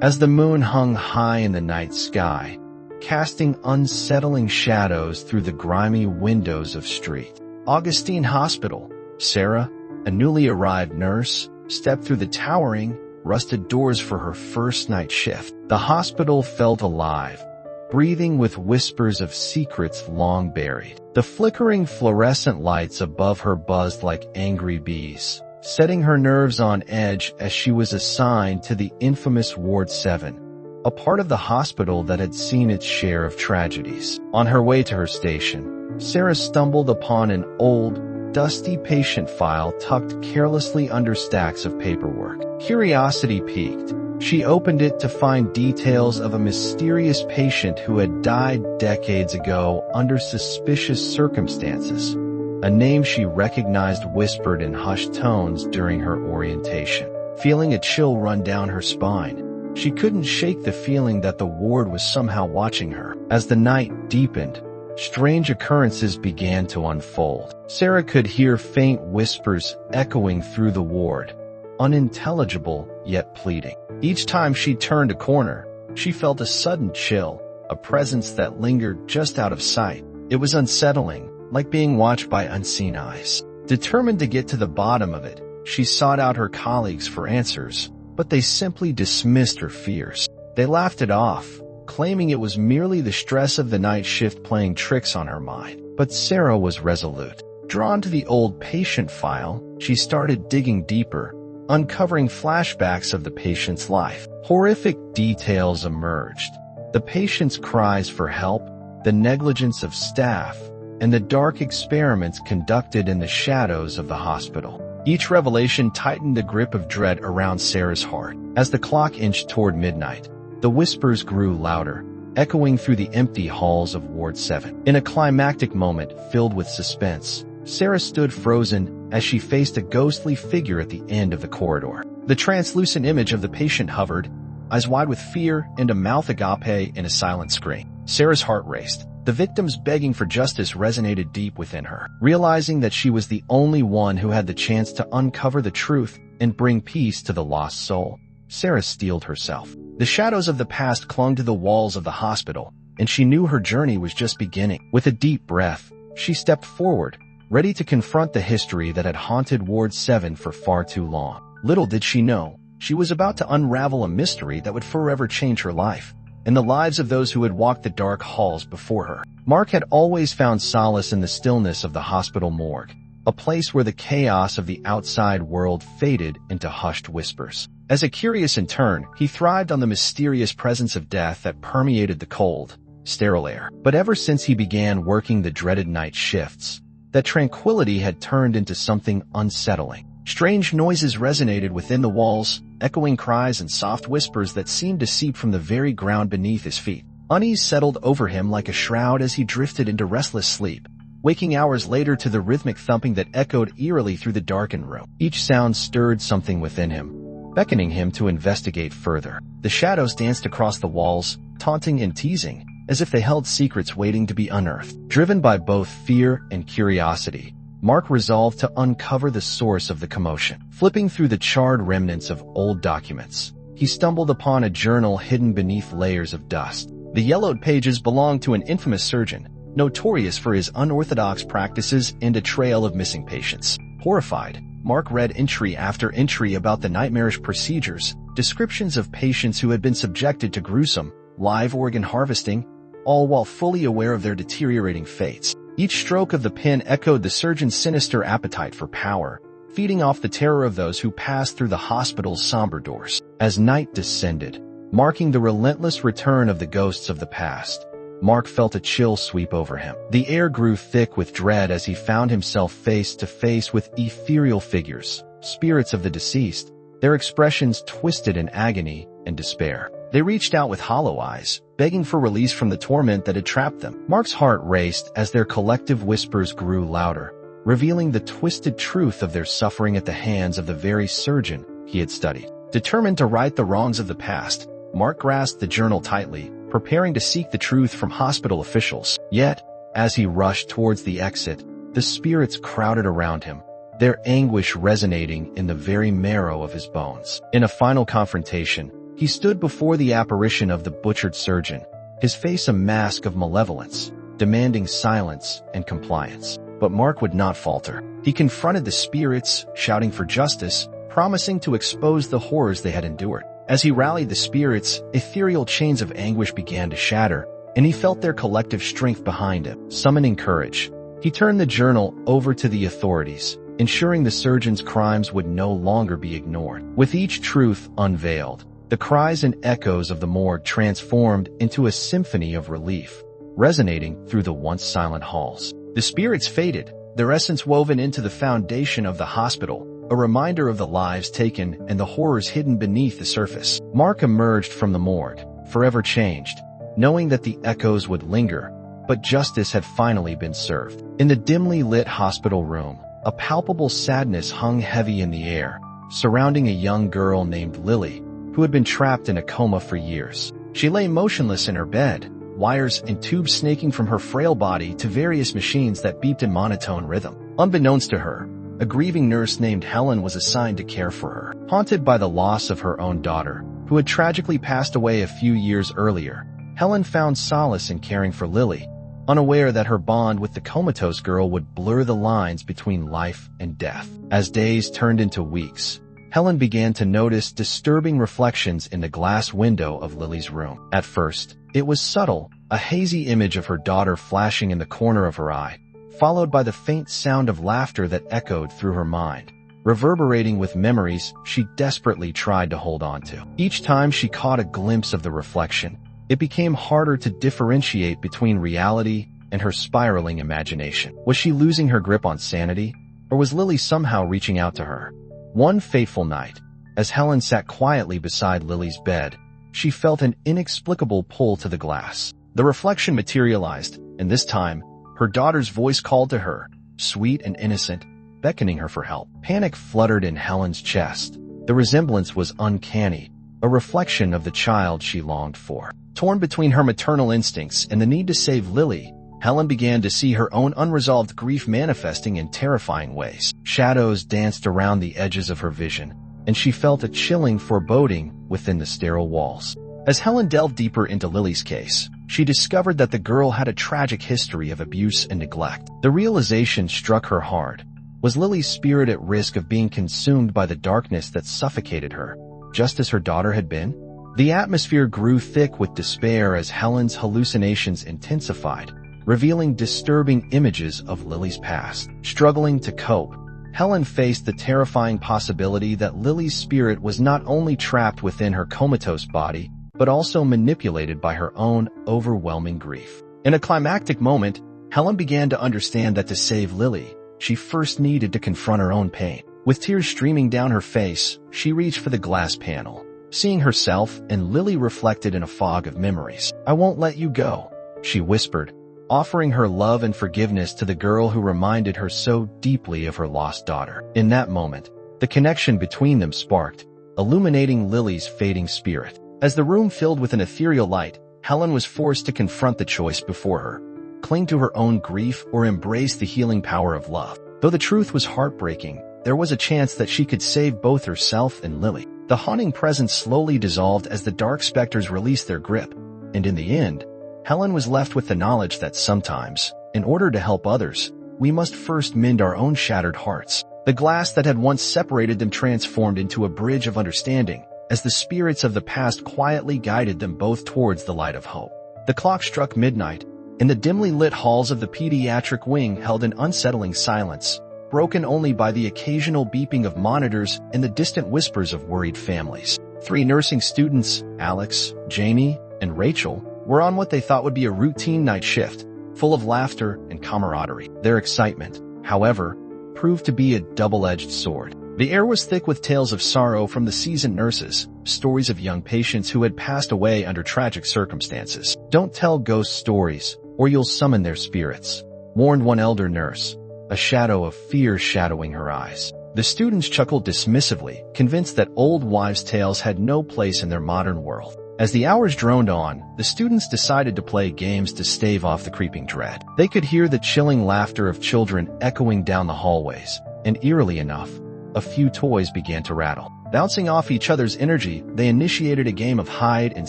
as the moon hung high in the night sky, casting unsettling shadows through the grimy windows of St. Augustine Hospital. Sarah, a newly arrived nurse, stepped through the towering, rusted doors for her first night shift. The hospital felt alive, breathing with whispers of secrets long buried. The flickering fluorescent lights above her buzzed like angry bees, setting her nerves on edge as she was assigned to the infamous Ward 7, a part of the hospital that had seen its share of tragedies. On her way to her station, Sarah stumbled upon an old, dusty patient file tucked carelessly under stacks of paperwork. Curiosity piqued. She opened it to find details of a mysterious patient who had died decades ago under suspicious circumstances, a name she recognized whispered in hushed tones during her orientation. Feeling a chill run down her spine, she couldn't shake the feeling that the ward was somehow watching her. As the night deepened, strange occurrences began to unfold. Sarah could hear faint whispers echoing through the ward, unintelligible yet pleading. Each time she turned a corner, she felt a sudden chill, a presence that lingered just out of sight. It was unsettling, like being watched by unseen eyes. Determined to get to the bottom of it, she sought out her colleagues for answers, but they simply dismissed her fears. They laughed it off, claiming it was merely the stress of the night shift playing tricks on her mind. But Sarah was resolute. Drawn to the old patient file, she started digging deeper, uncovering flashbacks of the patient's life. Horrific details emerged. The patient's cries for help, the negligence of staff, and the dark experiments conducted in the shadows of the hospital. Each revelation tightened the grip of dread around Sarah's heart. As the clock inched toward midnight, the whispers grew louder, echoing through the empty halls of Ward 7. In a climactic moment filled with suspense, Sarah stood frozen as she faced a ghostly figure at the end of the corridor. The translucent image of the patient hovered, eyes wide with fear and a mouth agape in a silent scream. Sarah's heart raced. The victim's begging for justice resonated deep within her. Realizing that she was the only one who had the chance to uncover the truth and bring peace to the lost soul, Sarah steeled herself. The shadows of the past clung to the walls of the hospital, and she knew her journey was just beginning. With a deep breath, she stepped forward, ready to confront the history that had haunted Ward 7 for far too long. Little did she know, she was about to unravel a mystery that would forever change her life, and the lives of those who had walked the dark halls before her. Mark had always found solace in the stillness of the hospital morgue, a place where the chaos of the outside world faded into hushed whispers. As a curious intern, he thrived on the mysterious presence of death that permeated the cold, sterile air. But ever since he began working the dreaded night shifts, that tranquility had turned into something unsettling. Strange noises resonated within the walls, echoing cries and soft whispers that seemed to seep from the very ground beneath his feet. Unease settled over him like a shroud as he drifted into restless sleep, waking hours later to the rhythmic thumping that echoed eerily through the darkened room. Each sound stirred something within him, beckoning him to investigate further. The shadows danced across the walls, taunting and teasing, as if they held secrets waiting to be unearthed. Driven by both fear and curiosity, Mark resolved to uncover the source of the commotion. Flipping through the charred remnants of old documents, he stumbled upon a journal hidden beneath layers of dust. The yellowed pages belonged to an infamous surgeon, notorious for his unorthodox practices and a trail of missing patients. Horrified, Mark read entry after entry about the nightmarish procedures, descriptions of patients who had been subjected to gruesome, live organ harvesting, all while fully aware of their deteriorating fates. Each stroke of the pen echoed the surgeon's sinister appetite for power, feeding off the terror of those who passed through the hospital's somber doors. As night descended, marking the relentless return of the ghosts of the past, Mark felt a chill sweep over him. The air grew thick with dread as he found himself face to face with ethereal figures, spirits of the deceased, their expressions twisted in agony and despair. They reached out with hollow eyes, begging for release from the torment that had trapped them. Mark's heart raced as their collective whispers grew louder, revealing the twisted truth of their suffering at the hands of the very surgeon he had studied. Determined to right the wrongs of the past, Mark grasped the journal tightly, preparing to seek the truth from hospital officials. Yet, as he rushed towards the exit, the spirits crowded around him, their anguish resonating in the very marrow of his bones. In a final confrontation, He stood before the apparition of the butchered surgeon, his face a mask of malevolence, demanding silence and compliance. But Mark would not falter. He confronted the spirits, shouting for justice, promising to expose the horrors they had endured. As he rallied the spirits, ethereal chains of anguish began to shatter, and he felt their collective strength behind him. Summoning courage, he turned the journal over to the authorities, ensuring the surgeon's crimes would no longer be ignored. With each truth unveiled, the cries and echoes of the morgue transformed into a symphony of relief, resonating through the once silent halls. The spirits faded, their essence woven into the foundation of the hospital, a reminder of the lives taken and the horrors hidden beneath the surface. Mark emerged from the morgue, forever changed, knowing that the echoes would linger, but justice had finally been served. In the dimly lit hospital room, a palpable sadness hung heavy in the air, surrounding a young girl named Lily, who had been trapped in a coma for years. She lay motionless in her bed, wires and tubes snaking from her frail body to various machines that beeped in monotone rhythm. Unbeknownst to her, a grieving nurse named Helen was assigned to care for her. Haunted by the loss of her own daughter, who had tragically passed away a few years earlier, Helen found solace in caring for Lily, unaware that her bond with the comatose girl would blur the lines between life and death. As days turned into weeks, Helen began to notice disturbing reflections in the glass window of Lily's room. At first, it was subtle, a hazy image of her daughter flashing in the corner of her eye, followed by the faint sound of laughter that echoed through her mind, reverberating with memories she desperately tried to hold on to. Each time she caught a glimpse of the reflection, it became harder to differentiate between reality and her spiraling imagination. Was she losing her grip on sanity, or was Lily somehow reaching out to her? One fateful night, as Helen sat quietly beside Lily's bed, she felt an inexplicable pull to the glass. The reflection materialized, and this time, her daughter's voice called to her, sweet and innocent, beckoning her for help. Panic fluttered in Helen's chest. The resemblance was uncanny, a reflection of the child she longed for. Torn between her maternal instincts and the need to save Lily, Helen began to see her own unresolved grief manifesting in terrifying ways. Shadows danced around the edges of her vision, and she felt a chilling foreboding within the sterile walls. As Helen delved deeper into Lily's case, she discovered that the girl had a tragic history of abuse and neglect. The realization struck her hard. Was Lily's spirit at risk of being consumed by the darkness that suffocated her, just as her daughter had been? The atmosphere grew thick with despair as Helen's hallucinations intensified, revealing disturbing images of Lily's past. Struggling to cope, Helen faced the terrifying possibility that Lily's spirit was not only trapped within her comatose body, but also manipulated by her own overwhelming grief. In a climactic moment, Helen began to understand that to save Lily, she first needed to confront her own pain. With tears streaming down her face, she reached for the glass panel, seeing herself and Lily reflected in a fog of memories. "I won't let you go," she whispered, offering her love and forgiveness to the girl who reminded her so deeply of her lost daughter. In that moment, the connection between them sparked, illuminating Lily's fading spirit. As the room filled with an ethereal light, Helen was forced to confront the choice before her: cling to her own grief or embrace the healing power of love. Though the truth was heartbreaking, there was a chance that she could save both herself and Lily. The haunting presence slowly dissolved as the dark specters released their grip, and in the end, Helen was left with the knowledge that sometimes, in order to help others, we must first mend our own shattered hearts. The glass that had once separated them transformed into a bridge of understanding, as the spirits of the past quietly guided them both towards the light of hope. The clock struck midnight, and the dimly lit halls of the pediatric wing held an unsettling silence, broken only by the occasional beeping of monitors and the distant whispers of worried families. 3 nursing students, Alex, Jamie, and Rachel, were on what they thought would be a routine night shift, full of laughter and camaraderie. Their excitement, however, proved to be a double-edged sword. The air was thick with tales of sorrow from the seasoned nurses, stories of young patients who had passed away under tragic circumstances. "Don't tell ghost stories, or you'll summon their spirits," warned one elder nurse, a shadow of fear shadowing her eyes. The students chuckled dismissively, convinced that old wives' tales had no place in their modern world. As the hours droned on, the students decided to play games to stave off the creeping dread. They could hear the chilling laughter of children echoing down the hallways, and eerily enough, a few toys began to rattle. Bouncing off each other's energy, they initiated a game of hide and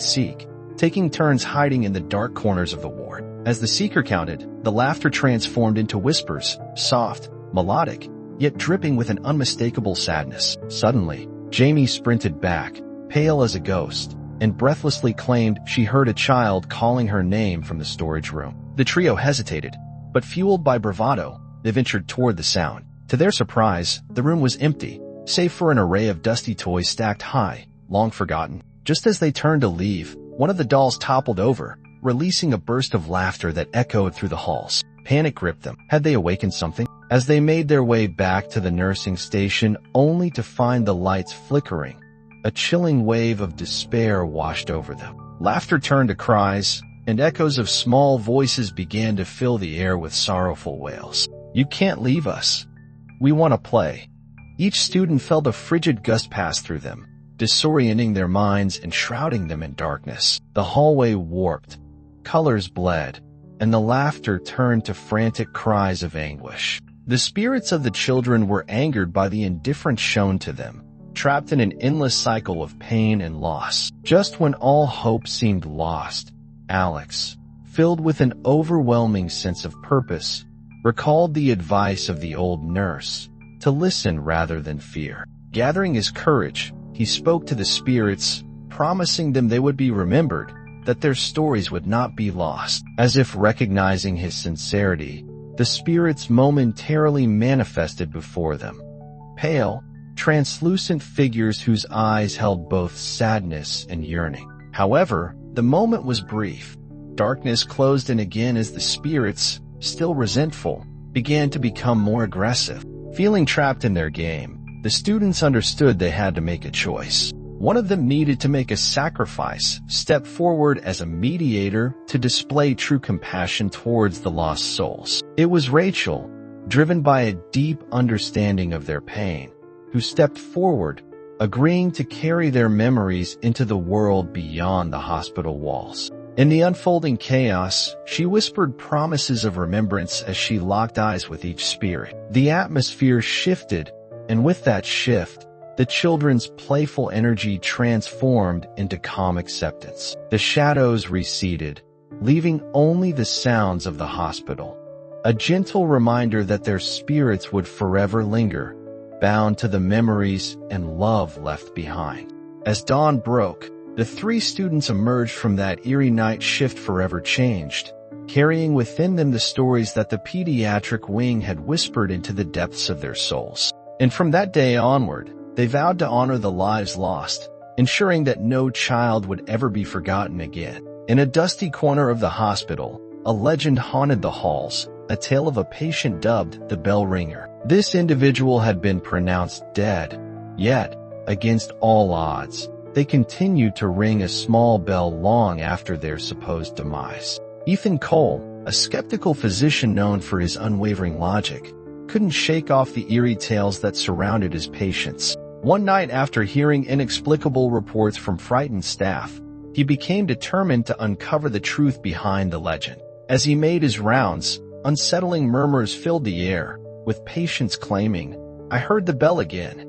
seek, taking turns hiding in the dark corners of the ward. As the seeker counted, the laughter transformed into whispers, soft, melodic, yet dripping with an unmistakable sadness. Suddenly, Jamie sprinted back, pale as a ghost, and breathlessly claimed she heard a child calling her name from the storage room. The trio hesitated, but fueled by bravado, they ventured toward the sound. To their surprise, the room was empty, save for an array of dusty toys stacked high, long forgotten. Just as they turned to leave, one of the dolls toppled over, releasing a burst of laughter that echoed through the halls. Panic gripped them. Had they awakened something? As they made their way back to the nursing station, only to find the lights flickering, a chilling wave of despair washed over them. Laughter turned to cries, and echoes of small voices began to fill the air with sorrowful wails. "You can't leave us. We want to play." Each student felt a frigid gust pass through them, disorienting their minds and shrouding them in darkness. The hallway warped, colors bled, and the laughter turned to frantic cries of anguish. The spirits of the children were angered by the indifference shown to them, trapped in an endless cycle of pain and loss. Just when all hope seemed lost, Alex, filled with an overwhelming sense of purpose, recalled the advice of the old nurse, to listen rather than fear. Gathering his courage, he spoke to the spirits, promising them they would be remembered, that their stories would not be lost. As if recognizing his sincerity, the spirits momentarily manifested before them. Pale, translucent figures whose eyes held both sadness and yearning. However, the moment was brief. Darkness closed in again as the spirits, still resentful, began to become more aggressive. Feeling trapped in their game, the students understood they had to make a choice. One of them needed to make a sacrifice, step forward as a mediator to display true compassion towards the lost souls. It was Rachel, driven by a deep understanding of their pain, who stepped forward, agreeing to carry their memories into the world beyond the hospital walls. In the unfolding chaos, she whispered promises of remembrance as she locked eyes with each spirit. The atmosphere shifted, and with that shift, the children's playful energy transformed into calm acceptance. The shadows receded, leaving only the sounds of the hospital, a gentle reminder that their spirits would forever linger, bound to the memories and love left behind. As dawn broke, the three students emerged from that eerie night shift forever changed, carrying within them the stories that the pediatric wing had whispered into the depths of their souls. And from that day onward, they vowed to honor the lives lost, ensuring that no child would ever be forgotten again. In a dusty corner of the hospital, a legend haunted the halls, a tale of a patient dubbed the bell ringer. This individual had been pronounced dead, yet, against all odds, they continued to ring a small bell long after their supposed demise. Ethan Cole, a skeptical physician known for his unwavering logic, couldn't shake off the eerie tales that surrounded his patients. One night after hearing inexplicable reports from frightened staff, he became determined to uncover the truth behind the legend. As he made his rounds, unsettling murmurs filled the air, with patients claiming, "I heard the bell again."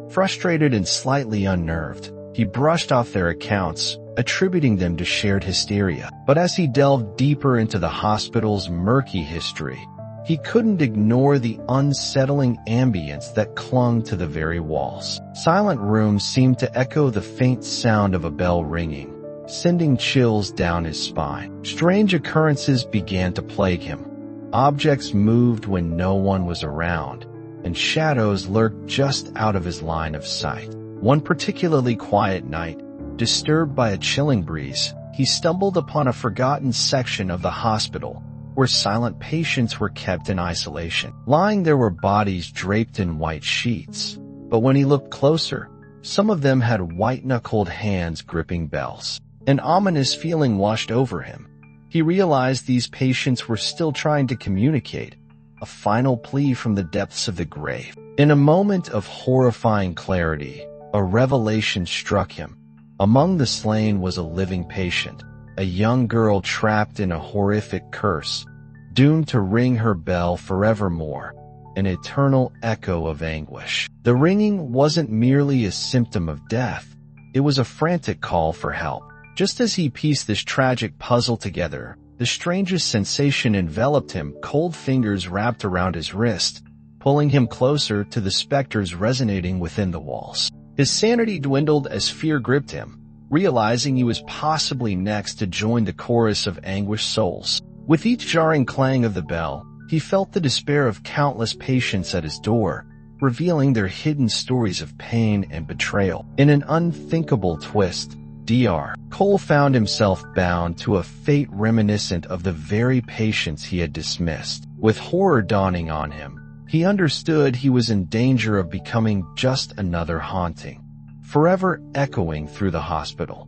Frustrated and slightly unnerved, he brushed off their accounts, attributing them to shared hysteria. But as he delved deeper into the hospital's murky history, he couldn't ignore the unsettling ambience that clung to the very walls. Silent rooms seemed to echo the faint sound of a bell ringing, sending chills down his spine. Strange occurrences began to plague him. Objects moved when no one was around, and shadows lurked just out of his line of sight. One particularly quiet night, disturbed by a chilling breeze, he stumbled upon a forgotten section of the hospital where silent patients were kept in isolation. Lying there were bodies draped in white sheets, but when he looked closer, some of them had white-knuckled hands gripping bells. An ominous feeling washed over him. He realized these patients were still trying to communicate, a final plea from the depths of the grave. In a moment of horrifying clarity, a revelation struck him. Among the slain was a living patient, a young girl trapped in a horrific curse, doomed to ring her bell forevermore. an eternal echo of anguish. The ringing wasn't merely a symptom of death. It was a frantic call for help. Just as he pieced this tragic puzzle together, the strangest sensation enveloped him. Cold fingers wrapped around his wrist, pulling him closer to the specters resonating within the walls. His sanity dwindled as fear gripped him, realizing he was possibly next to join the chorus of anguished souls. With each jarring clang of the bell, he felt the despair of countless patients at his door, revealing their hidden stories of pain and betrayal. In an unthinkable twist, Dr. Cole found himself bound to a fate reminiscent of the very patients he had dismissed. With horror dawning on him, he understood he was in danger of becoming just another haunting, forever echoing through the hospital.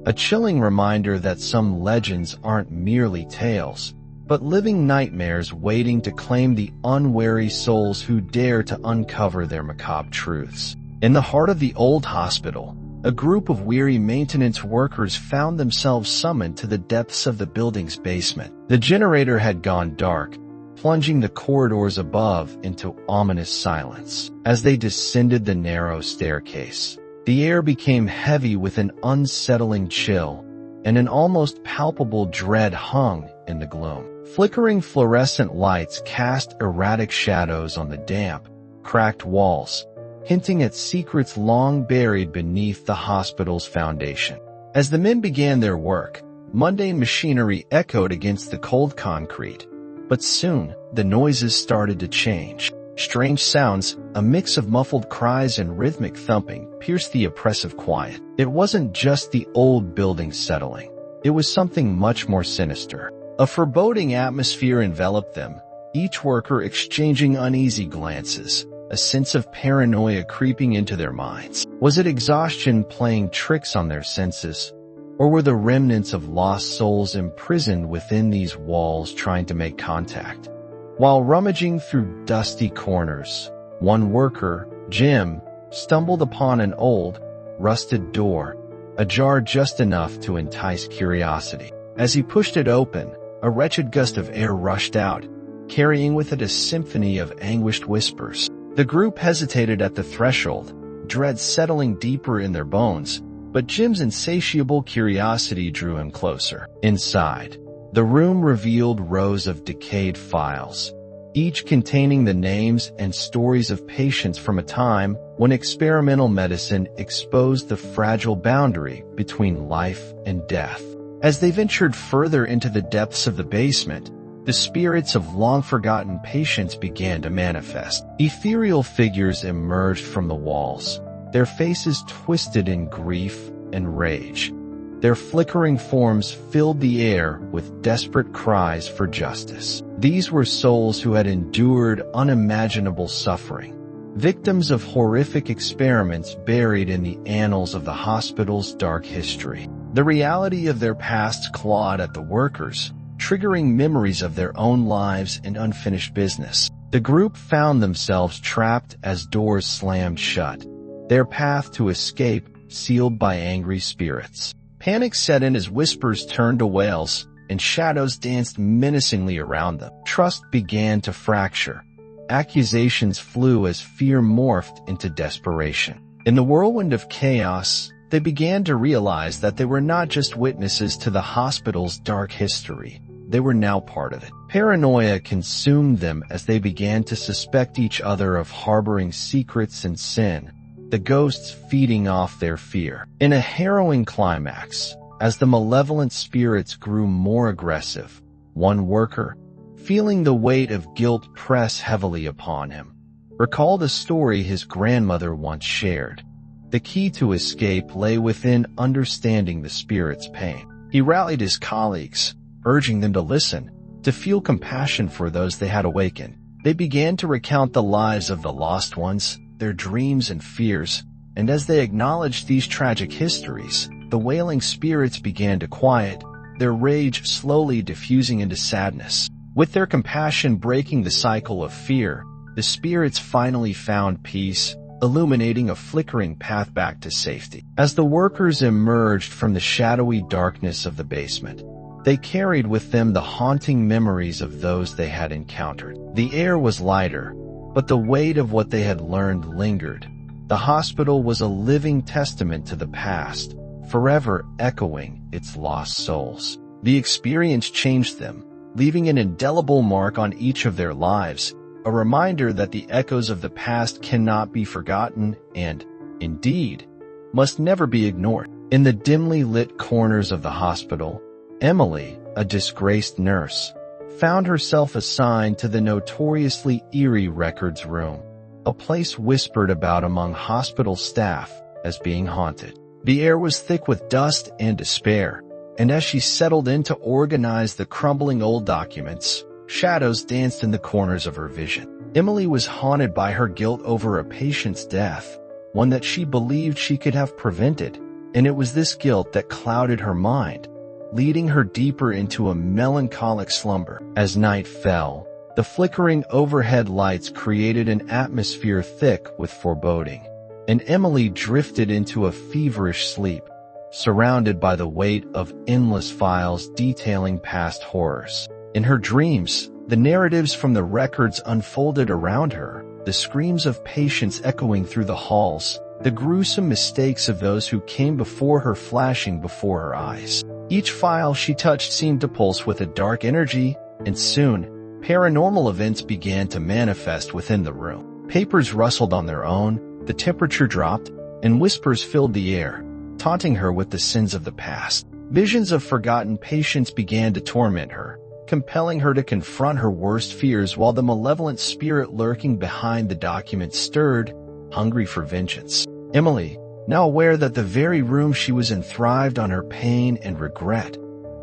A chilling reminder that some legends aren't merely tales, but living nightmares waiting to claim the unwary souls who dare to uncover their macabre truths. In the heart of the old hospital, a group of weary maintenance workers found themselves summoned to the depths of the building's basement. The generator had gone dark, plunging the corridors above into ominous silence. As they descended the narrow staircase, the air became heavy with an unsettling chill, and an almost palpable dread hung in the gloom. Flickering fluorescent lights cast erratic shadows on the damp, cracked walls, hinting at secrets long buried beneath the hospital's foundation. As the men began their work, mundane machinery echoed against the cold concrete, but soon the noises started to change. Strange sounds, a mix of muffled cries and rhythmic thumping, pierced the oppressive quiet. It wasn't just the old building settling. It was something much more sinister. A foreboding atmosphere enveloped them, each worker exchanging uneasy glances, a sense of paranoia creeping into their minds. Was it exhaustion playing tricks on their senses, or were the remnants of lost souls imprisoned within these walls trying to make contact? While rummaging through dusty corners, one worker, Jim, stumbled upon an old, rusted door, ajar just enough to entice curiosity. As he pushed it open, a wretched gust of air rushed out, carrying with it a symphony of anguished whispers. The group hesitated at the threshold, dread settling deeper in their bones, but Jim's insatiable curiosity drew him closer. Inside, the room revealed rows of decayed files, each containing the names and stories of patients from a time when experimental medicine exposed the fragile boundary between life and death. As they ventured further into the depths of the basement, the spirits of long-forgotten patients began to manifest. Ethereal figures emerged from the walls, their faces twisted in grief and rage. Their flickering forms filled the air with desperate cries for justice. These were souls who had endured unimaginable suffering, victims of horrific experiments buried in the annals of the hospital's dark history. The reality of their past clawed at the workers, triggering memories of their own lives and unfinished business. The group found themselves trapped as doors slammed shut, their path to escape sealed by angry spirits. Panic set in as whispers turned to wails, and shadows danced menacingly around them. Trust began to fracture. Accusations flew as fear morphed into desperation. In the whirlwind of chaos, they began to realize that they were not just witnesses to the hospital's dark history. They were now part of it. Paranoia consumed them as they began to suspect each other of harboring secrets and sin, the ghosts feeding off their fear. In a harrowing climax, as the malevolent spirits grew more aggressive, one worker, feeling the weight of guilt press heavily upon him, recalled a story his grandmother once shared. The key to escape lay within understanding the spirit's pain. He rallied his colleagues, urging them to listen, to feel compassion for those they had awakened. They began to recount the lives of the lost ones, their dreams and fears, and as they acknowledged these tragic histories, the wailing spirits began to quiet, their rage slowly diffusing into sadness. With their compassion breaking the cycle of fear, the spirits finally found peace, illuminating a flickering path back to safety. As the workers emerged from the shadowy darkness of the basement, they carried with them the haunting memories of those they had encountered. The air was lighter, but the weight of what they had learned lingered. The hospital was a living testament to the past, forever echoing its lost souls. The experience changed them, leaving an indelible mark on each of their lives, a reminder that the echoes of the past cannot be forgotten and, indeed, must never be ignored. In the dimly lit corners of the hospital, Emily, a disgraced nurse, found herself assigned to the notoriously eerie records room, a place whispered about among hospital staff as being haunted. The air was thick with dust and despair, and as she settled in to organize the crumbling old documents, shadows danced in the corners of her vision. Emily was haunted by her guilt over a patient's death, one that she believed she could have prevented, and it was this guilt that clouded her mind, leading her deeper into a melancholic slumber. As night fell, the flickering overhead lights created an atmosphere thick with foreboding, and Emily drifted into a feverish sleep, surrounded by the weight of endless files detailing past horrors. In her dreams, the narratives from the records unfolded around her, the screams of patients echoing through the halls, the gruesome mistakes of those who came before her flashing before her eyes. Each file she touched seemed to pulse with a dark energy, and soon, paranormal events began to manifest within the room. Papers rustled on their own, the temperature dropped, and whispers filled the air, taunting her with the sins of the past. Visions of forgotten patients began to torment her, compelling her to confront her worst fears while the malevolent spirit lurking behind the documents stirred, hungry for vengeance. Emily, now aware that the very room she was in thrived on her pain and regret,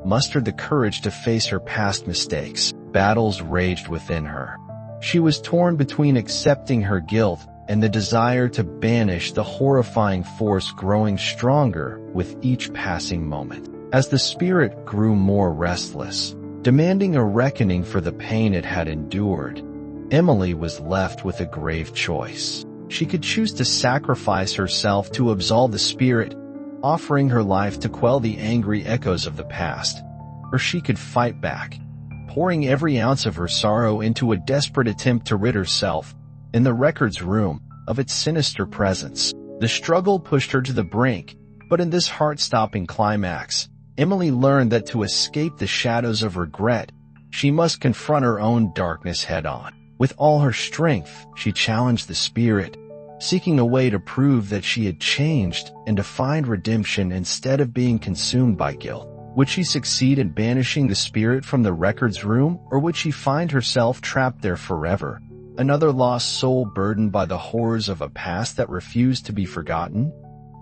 mustered the courage to face her past mistakes. Battles raged within her. She was torn between accepting her guilt and the desire to banish the horrifying force growing stronger with each passing moment. As the spirit grew more restless, demanding a reckoning for the pain it had endured, Emily was left with a grave choice. She could choose to sacrifice herself to absolve the spirit, offering her life to quell the angry echoes of the past, or she could fight back, pouring every ounce of her sorrow into a desperate attempt to rid herself, in the records room, of its sinister presence. The struggle pushed her to the brink, but in this heart-stopping climax, Emily learned that to escape the shadows of regret, she must confront her own darkness head-on. With all her strength, she challenged the spirit, seeking a way to prove that she had changed and to find redemption instead of being consumed by guilt. Would she succeed in banishing the spirit from the records room, or would she find herself trapped there forever, another lost soul burdened by the horrors of a past that refused to be forgotten?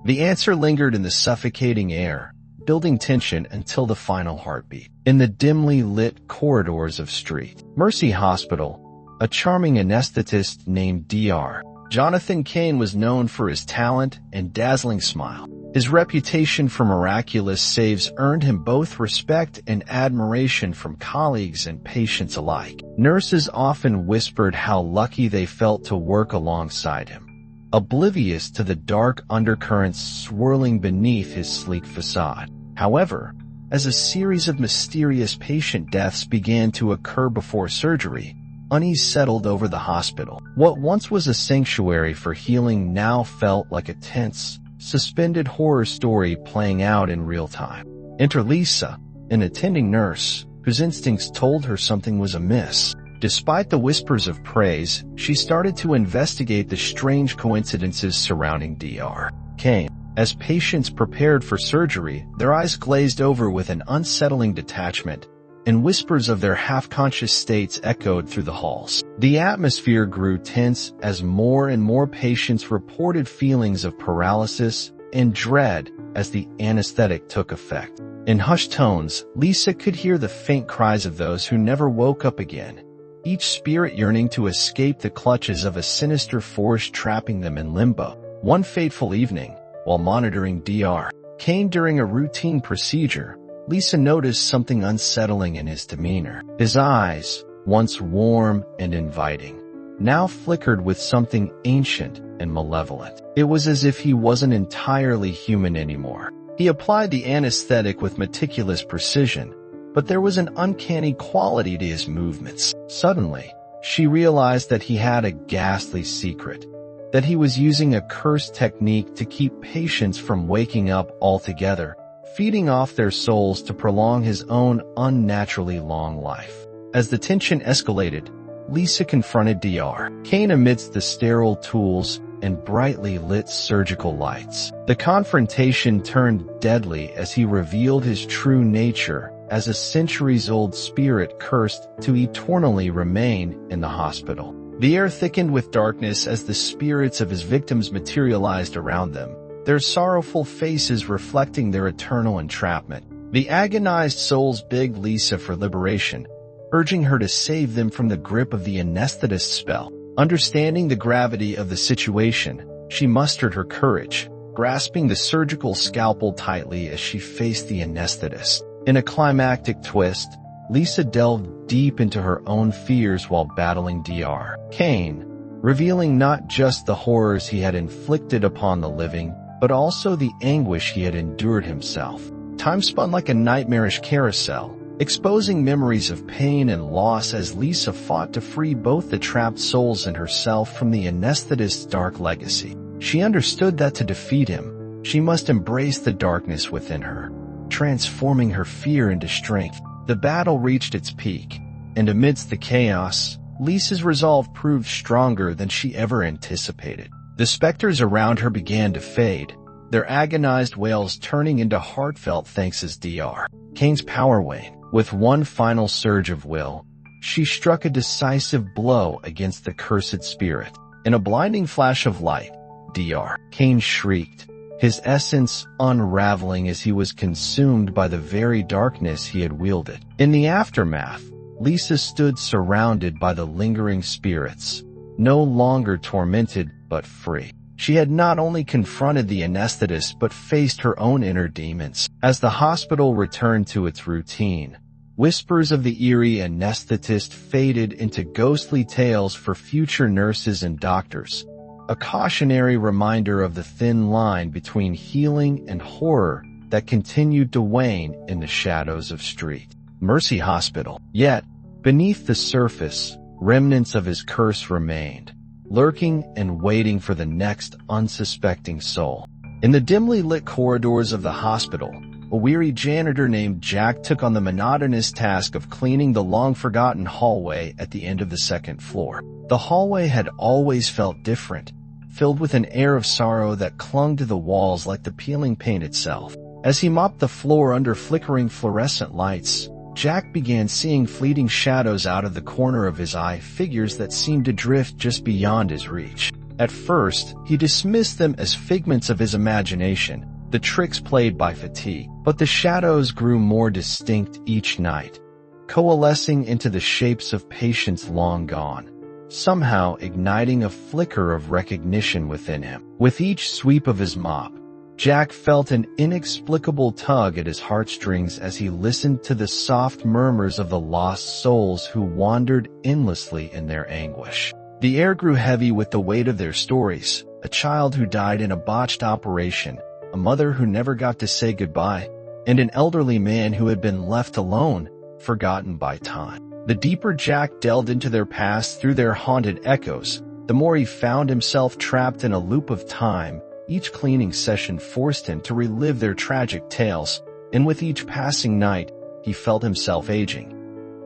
The answer lingered in the suffocating air, building tension until the final heartbeat. In the dimly lit corridors of St. Mercy Hospital, a charming anesthetist named Dr. Jonathan Kane was known for his talent and dazzling smile. His reputation for miraculous saves earned him both respect and admiration from colleagues and patients alike. Nurses often whispered how lucky they felt to work alongside him, oblivious to the dark undercurrents swirling beneath his sleek facade. However, as a series of mysterious patient deaths began to occur before surgery, unease settled over the hospital. What once was a sanctuary for healing now felt like a tense, suspended horror story playing out in real time. Enter Lisa, an attending nurse, whose instincts told her something was amiss. Despite the whispers of praise, she started to investigate the strange coincidences surrounding Dr. Kane. As patients prepared for surgery, their eyes glazed over with an unsettling detachment, and whispers of their half-conscious states echoed through the halls. The atmosphere grew tense as more and more patients reported feelings of paralysis and dread as the anesthetic took effect. In hushed tones, Lisa could hear the faint cries of those who never woke up again, each spirit yearning to escape the clutches of a sinister force trapping them in limbo. One fateful evening, while monitoring Dr. Kane during a routine procedure, Lisa noticed something unsettling in his demeanor. His eyes, once warm and inviting, now flickered with something ancient and malevolent. It was as if he wasn't entirely human anymore. He applied the anesthetic with meticulous precision, but there was an uncanny quality to his movements. Suddenly, she realized that he had a ghastly secret, that he was using a cursed technique to keep patients from waking up altogether, feeding off their souls to prolong his own unnaturally long life. As the tension escalated, Lisa confronted Dr. Kane amidst the sterile tools and brightly lit surgical lights. The confrontation turned deadly as he revealed his true nature as a centuries-old spirit cursed to eternally remain in the hospital. The air thickened with darkness as the spirits of his victims materialized around them, their sorrowful faces reflecting their eternal entrapment. The agonized souls begged Lisa for liberation, urging her to save them from the grip of the anesthetist's spell. Understanding the gravity of the situation, she mustered her courage, grasping the surgical scalpel tightly as she faced the anesthetist. In a climactic twist, Lisa delved deep into her own fears while battling Dr. Kane, revealing not just the horrors he had inflicted upon the living, but also the anguish he had endured himself. Time spun like a nightmarish carousel, exposing memories of pain and loss as Lisa fought to free both the trapped souls and herself from the anesthetist's dark legacy. She understood that to defeat him, she must embrace the darkness within her, transforming her fear into strength. The battle reached its peak, and amidst the chaos, Lisa's resolve proved stronger than she ever anticipated. The specters around her began to fade, their agonized wails turning into heartfelt thanks as Dr. Kane's power waned. With one final surge of will, she struck a decisive blow against the cursed spirit. In a blinding flash of light, Dr. Kane shrieked, his essence unraveling as he was consumed by the very darkness he had wielded. In the aftermath, Lisa stood surrounded by the lingering spirits, no longer tormented but free. She had not only confronted the anesthetist but faced her own inner demons. As the hospital returned to its routine, whispers of the eerie anesthetist faded into ghostly tales for future nurses and doctors, a cautionary reminder of the thin line between healing and horror that continued to wane in the shadows of Street Mercy Hospital. Yet, beneath the surface, remnants of his curse remained, lurking and waiting for the next unsuspecting soul. In the dimly lit corridors of the hospital, a weary janitor named Jack took on the monotonous task of cleaning the long-forgotten hallway at the end of the second floor. The hallway had always felt different, filled with an air of sorrow that clung to the walls like the peeling paint itself. As he mopped the floor under flickering fluorescent lights, Jack began seeing fleeting shadows out of the corner of his eye, figures that seemed to drift just beyond his reach. At first, he dismissed them as figments of his imagination, the tricks played by fatigue. But the shadows grew more distinct each night, coalescing into the shapes of patients long gone, somehow igniting a flicker of recognition within him. With each sweep of his mop, Jack felt an inexplicable tug at his heartstrings as he listened to the soft murmurs of the lost souls who wandered endlessly in their anguish. The air grew heavy with the weight of their stories, a child who died in a botched operation, a mother who never got to say goodbye, and an elderly man who had been left alone, forgotten by time. The deeper Jack delved into their past through their haunted echoes, the more he found himself trapped in a loop of time. Each cleaning session forced him to relive their tragic tales, and with each passing night, he felt himself aging,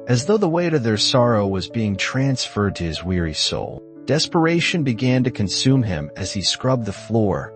as though the weight of their sorrow was being transferred to his weary soul. Desperation began to consume him as he scrubbed the floor,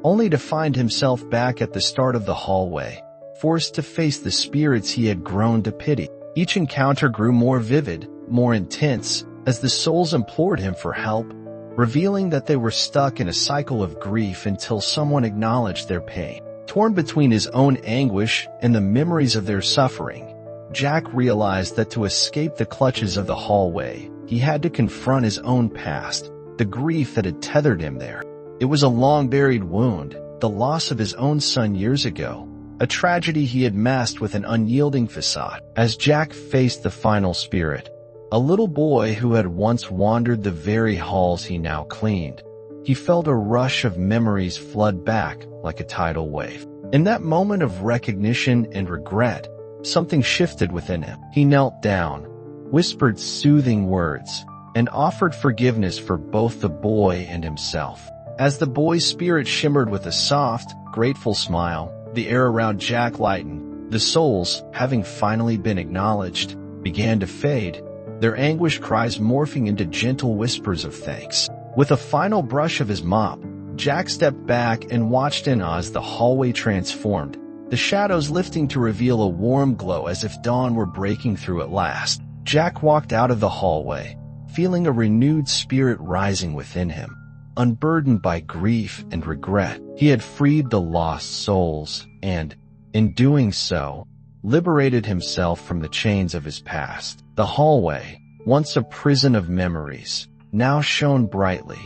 only to find himself back at the start of the hallway, forced to face the spirits he had grown to pity. Each encounter grew more vivid, more intense, as the souls implored him for help, revealing that they were stuck in a cycle of grief until someone acknowledged their pain. Torn between his own anguish and the memories of their suffering, Jack realized that to escape the clutches of the hallway, he had to confront his own past, the grief that had tethered him there. It was a long-buried wound, the loss of his own son years ago, a tragedy he had masked with an unyielding facade. As Jack faced the final spirit, a little boy who had once wandered the very halls he now cleaned, he felt a rush of memories flood back like a tidal wave. In that moment of recognition and regret, something shifted within him. He knelt down, whispered soothing words, and offered forgiveness for both the boy and himself. As the boy's spirit shimmered with a soft, grateful smile, the air around Jack lightened. The souls, having finally been acknowledged, began to fade, their anguished cries morphing into gentle whispers of thanks. With a final brush of his mop, Jack stepped back and watched in awe as the hallway transformed, the shadows lifting to reveal a warm glow as if dawn were breaking through at last. Jack walked out of the hallway, feeling a renewed spirit rising within him. Unburdened by grief and regret, he had freed the lost souls and, in doing so, liberated himself from the chains of his past. The hallway, once a prison of memories, now shone brightly,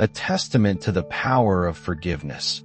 a testament to the power of forgiveness,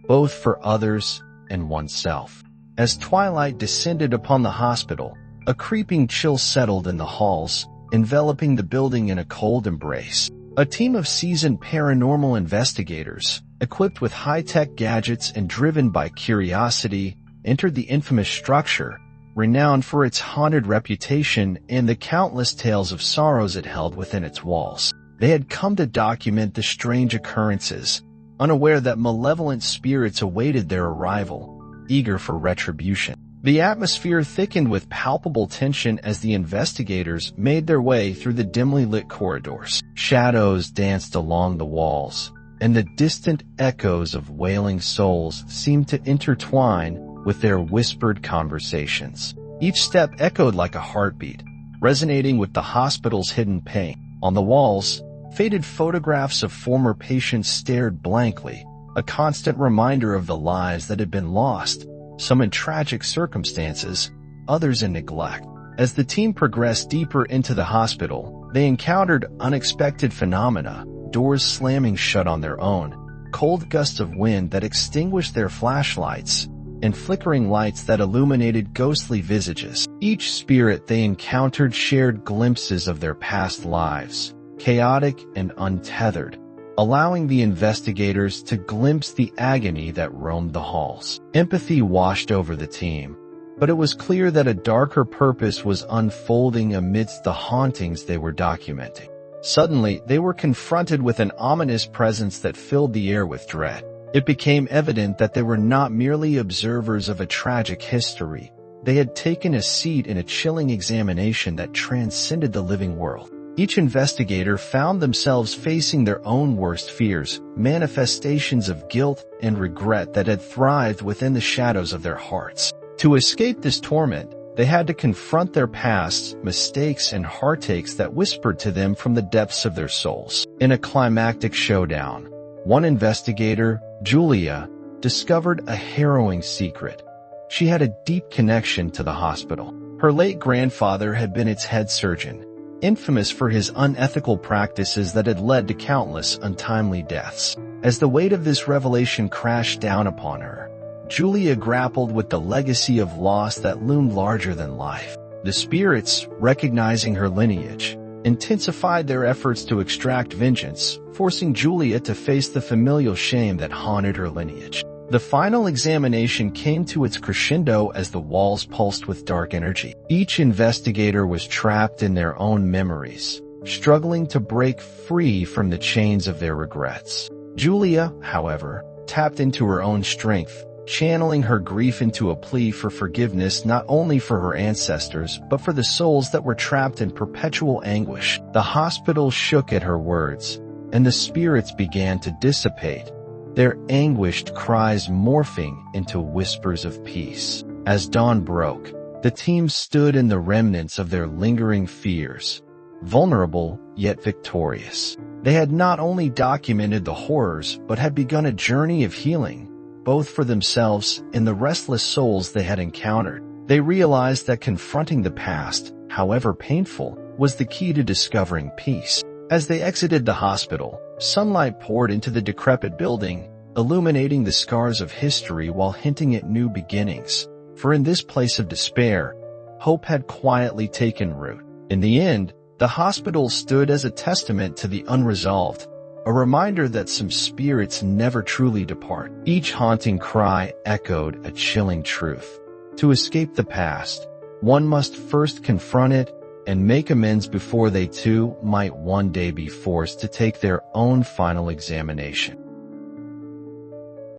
both for others and oneself. As twilight descended upon the hospital, a creeping chill settled in the halls, enveloping the building in a cold embrace. A team of seasoned paranormal investigators, equipped with high-tech gadgets and driven by curiosity, entered the infamous structure, renowned for its haunted reputation and the countless tales of sorrows it held within its walls. They had come to document the strange occurrences, unaware that malevolent spirits awaited their arrival, eager for retribution. The atmosphere thickened with palpable tension as the investigators made their way through the dimly lit corridors. Shadows danced along the walls, and the distant echoes of wailing souls seemed to intertwine with their whispered conversations. Each step echoed like a heartbeat, resonating with the hospital's hidden pain. On the walls, faded photographs of former patients stared blankly, a constant reminder of the lives that had been lost, some in tragic circumstances, others in neglect. As the team progressed deeper into the hospital, they encountered unexpected phenomena, doors slamming shut on their own, cold gusts of wind that extinguished their flashlights, and flickering lights that illuminated ghostly visages. Each spirit they encountered shared glimpses of their past lives, chaotic and untethered, allowing the investigators to glimpse the agony that roamed the halls. Empathy washed over the team, but it was clear that a darker purpose was unfolding amidst the hauntings they were documenting. Suddenly, they were confronted with an ominous presence that filled the air with dread. It became evident that they were not merely observers of a tragic history. They had taken a seat in a chilling examination that transcended the living world. Each investigator found themselves facing their own worst fears, manifestations of guilt and regret that had thrived within the shadows of their hearts. To escape this torment, they had to confront their pasts, mistakes, and heartaches that whispered to them from the depths of their souls. In a climactic showdown, one investigator, Julia, discovered a harrowing secret. She had a deep connection to the hospital. Her late grandfather had been its head surgeon, infamous for his unethical practices that had led to countless untimely deaths. As the weight of this revelation crashed down upon her, Julia grappled with the legacy of loss that loomed larger than life. The spirits, recognizing her lineage, intensified their efforts to extract vengeance, forcing Julia to face the familial shame that haunted her lineage. The final examination came to its crescendo as the walls pulsed with dark energy. Each investigator was trapped in their own memories, struggling to break free from the chains of their regrets. Julia, however, tapped into her own strength, channeling her grief into a plea for forgiveness not only for her ancestors but for the souls that were trapped in perpetual anguish. The hospital shook at her words, and the spirits began to dissipate, their anguished cries morphing into whispers of peace. As dawn broke, the team stood in the remnants of their lingering fears, vulnerable yet victorious. They had not only documented the horrors but had begun a journey of healing, both for themselves and the restless souls they had encountered. They realized that confronting the past, however painful, was the key to discovering peace. As they exited the hospital, sunlight poured into the decrepit building, illuminating the scars of history while hinting at new beginnings. For in this place of despair, hope had quietly taken root. In the end, the hospital stood as a testament to the unresolved, a reminder that some spirits never truly depart. Each haunting cry echoed a chilling truth. To escape the past, one must first confront it and make amends before they too might one day be forced to take their own final examination.